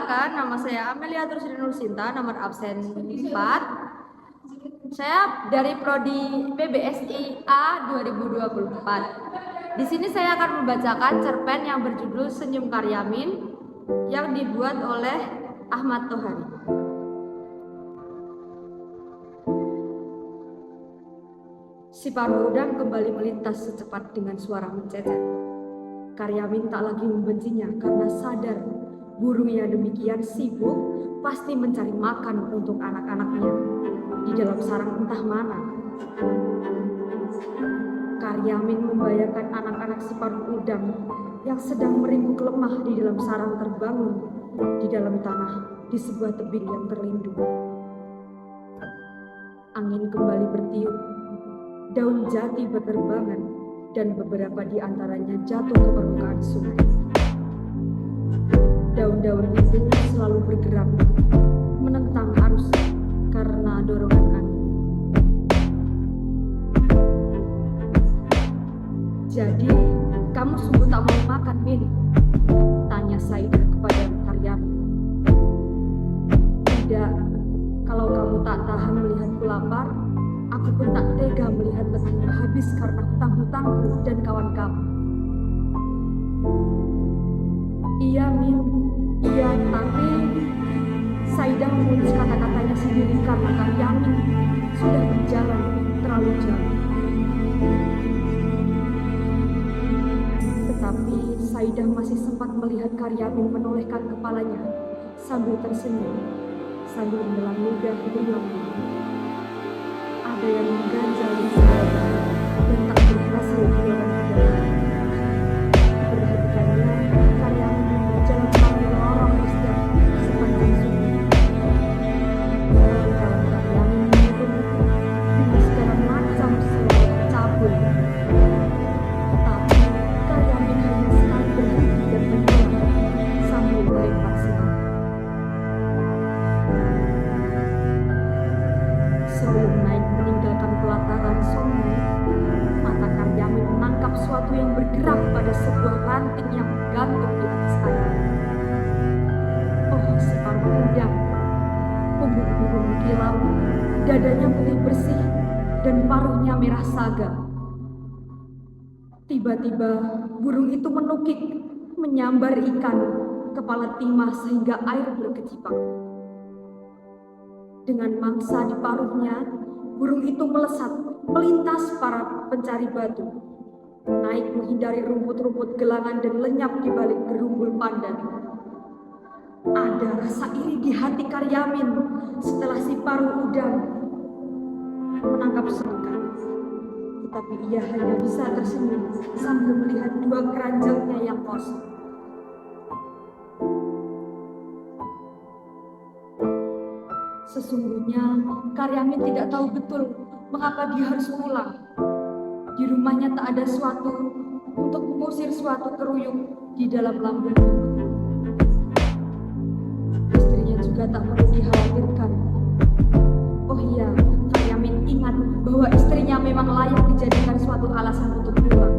Perkenalkan, nama saya Amelia Trusdina Nursinta, nomor absen 4. Saya dari Prodi PBSI A 2024. Di sini saya akan membacakan cerpen yang berjudul Senyum Karyamin yang dibuat oleh Ahmad Tohari. Si paruh udang kembali melintas secepat dengan suara mencecet. Karyamin tak lagi membencinya karena sadar burung yang demikian sibuk pasti mencari makan untuk anak-anaknya di dalam sarang entah mana. Karyamin membayangkan anak-anak si paruh udang yang sedang meringguk lemah di dalam sarang terbangun di dalam tanah di sebuah tebing yang terlindung. Angin kembali bertiup, daun jati berterbangan, dan beberapa di antaranya jatuh ke permukaan sungai. Daun-daun itu selalu bergerak, menentang arus karena dorongan angin. Jadi, kamu sungguh tak mau makan, Min? Tanya Saidah kepada Karyamin. Tidak, kalau kamu tak tahan melihatku lapar, aku pun tak tega melihat lenganmu habis karena hutang-hutangku dan kawan kamu. Iya, Min. Iya, tapi Saidah menulis kata-katanya sendiri karena Karyamin sudah berjalan terlalu jauh. Tetapi Saidah masih sempat melihat Karyamin menolehkan kepalanya sambil tersenyum, sambil menelan ludah berulang-ulang. Ada yang mengganjal di sana dan tak berhasil keluar dari dalam. Diperhatikannya, Karyamin berjalan sambil lorong di setiap sepanjang sungai. Kawan Karyamin menurun dengan segala macam selai cabul. Tapi Karyamin hanya sekali berhenti dan menoleh sambil melempar senyum. Sebelum naik meninggalkan pelataran sungai, mata Karyamin menangkap sesuatu yang bergerak pada sebuah ranting yang bergantung di atas air. Oh, si paruh udang, punggung burung kilau, dadanya putih bersih dan paruhnya merah saga. Tiba-tiba burung itu menukik, menyambar ikan, kepala timah sehingga air berkecipak. Dengan mangsa di paruhnya, burung itu melesat, melintas para pencari batu, naik menghindari rumput-rumput gelangan dan lenyap di balik gerumbul pandan. Ada rasa iri di hati Karyamin setelah si paruh udang menangkap ikan. Tetapi ia hanya bisa tersenyum sambil melihat dua keranjangnya yang kosong. Sesungguhnya Karyamin tidak tahu betul mengapa dia harus pulang. Di rumahnya tak ada sesuatu untuk mengusir suatu keruyung di dalam lambungnya. Istrinya juga tak perlu dikhawatirkan. Oh iya, Karyamin ingat bahwa istrinya memang layak dijadikan suatu alasan untuk pulang.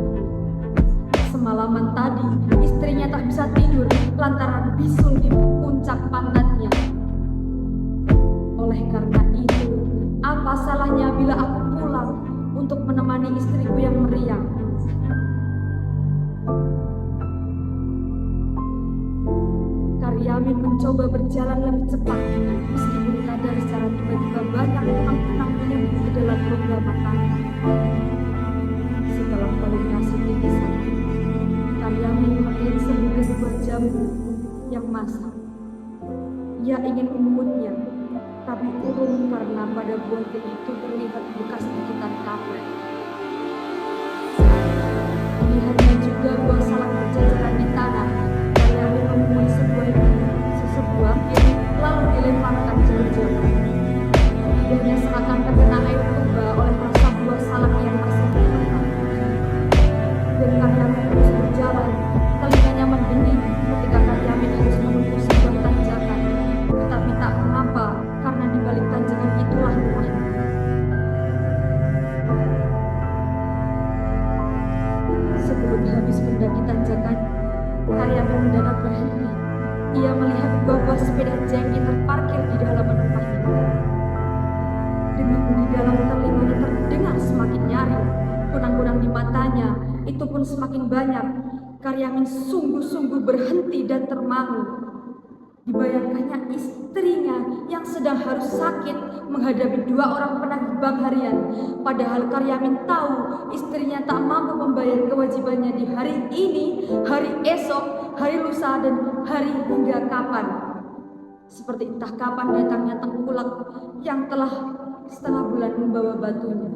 Semalaman tadi, istrinya tak bisa tidur lantaran bisul di puncak pantatnya. Oleh karena itu, apa salahnya bila aku pulang untuk menemani istriku yang meriang? Karyamin mencoba berjalan lebih cepat, meskipun kadang secara tiba-tiba banyak benang-benang menyembur ke dalam rongga matanya. Setelah melintasi titisan, Karyamin melihat sebuah buah jambu yang masak. Ia ingin memungutnya, tapi urung karena pada buah itu terlihat bekas gigitan kapak. Dilihatnya juga buah salak berjajaran di tanah. Karyamin menemui sebuah pil lalu dilemparkan jauh-jauh. Lidahnya seakan terkena air tuba oleh rasa buah salak yang masih mentah. Dan Karyamin terus berjalan, telinganya mendenging ketika Karyamin harus menempuh sebuah tanjakan. Tetapi tak mengapa, karena di balik tanjakan itulah rumahnya. Sebelum habis mendaki tanjakan, Karyamin mendadak berhenti. Ia melihat buah-buah sebuah sepeda jengki terparkir di halaman rumahnya. Dengan di dalam telinganya terdengar semakin nyaring, kunang-kunang di matanya itu pun semakin banyak. Karyamin sungguh-sungguh berhenti dan termangu. Dibayangkannya istrinya yang sedang harus sakit menghadapi 2 orang penagih bank harian. Padahal Karyamin tahu istrinya tak mampu membayar kewajibannya di hari ini, hari esok, hari lusa, dan hari hingga kapan. Seperti entah kapan datangnya tengkulak yang telah setengah bulan membawa batunya.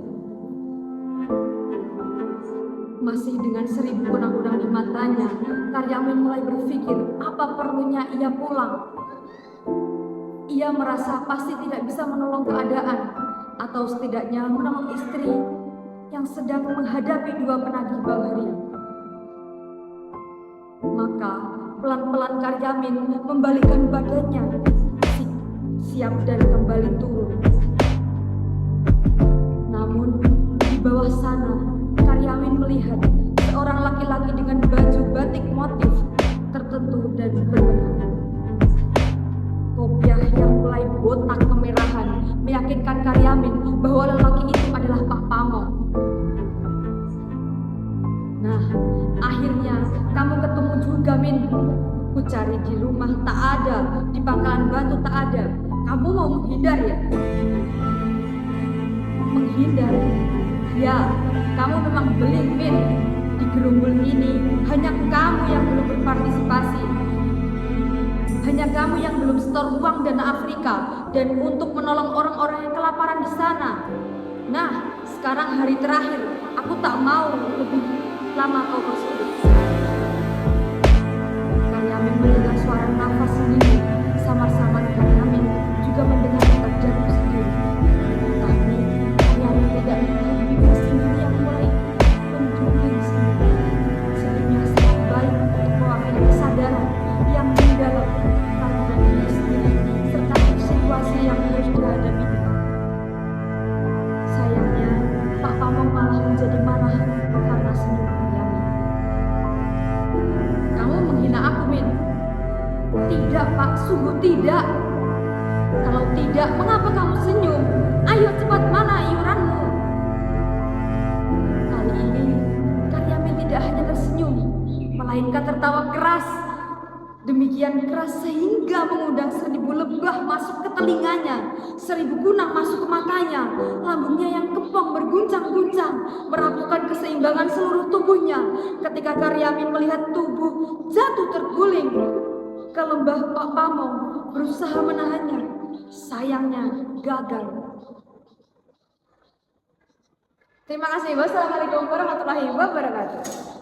Masih dengan 1000 kunang-kunang di matanya, Karyamin mulai berpikir apa perlunya ia pulang. Ia merasa pasti tidak bisa menolong keadaan, atau setidaknya menolong istri yang sedang menghadapi 2 penagih bank harian. Maka pelan-pelan Karyamin membalikkan badannya, siap dan kembali turun. Namun di bawah sana Karyamin melihat seorang laki-laki dengan baju batik motif tertentu dan berbenang. Kopiah yang mulai botak kemerahan meyakinkan Karyamin bahwa lelaki itu adalah Pak Pamong. Nah, akhirnya kamu ketemu juga, Min. Ku cari di rumah tak ada, di pangkalan batu tak ada. Kamu mau menghindar ya? Menghindar? Ya, kamu memang beling, Min. Di gerumbul ini hanya kamu yang belum berpartisipasi. Hanya kamu yang belum setor uang dana Afrika dan untuk menolong orang-orang yang kelaparan di sana. Nah, sekarang hari terakhir, aku tak mau lebih lama kau bersedih. Karyamin mendengar suara nafas sendiri, sama-sama Karyamin juga mendengar detak jantung sendiri. Tapi Karyamin tidak mengetahui bibir sendiri yang mulai menjunjung sendiri. Sebenarnya sangat baik untuk mewakili kesadaran yang mendalam pada diri sendiri serta situasi yang harus dihadapi. Sayangnya, Pak Pamong malah menjadi marah karena senyum Karyamin. Kamu menghina aku, Min? Tidak, Pak, sungguh tidak. Kalau tidak, mengapa kamu senyum? Ayo cepat, mana iuranmu? Kali ini Karyamin tidak hanya tersenyum, melainkan tertawa keras. Demikian keras sehingga mengundang 1000 lebah masuk ke telinganya, 1000 kunang masuk ke matanya. Lambungnya yang kempong berguncang-guncang, merapuhkan keseimbangan seluruh tubuhnya. Ketika Karyamin melihat tubuh jatuh terguling ke lembah Pak Pamong, berusaha menahannya. Sayangnya gagal. Terima kasih. Wassalamualaikum warahmatullahi wabarakatuh.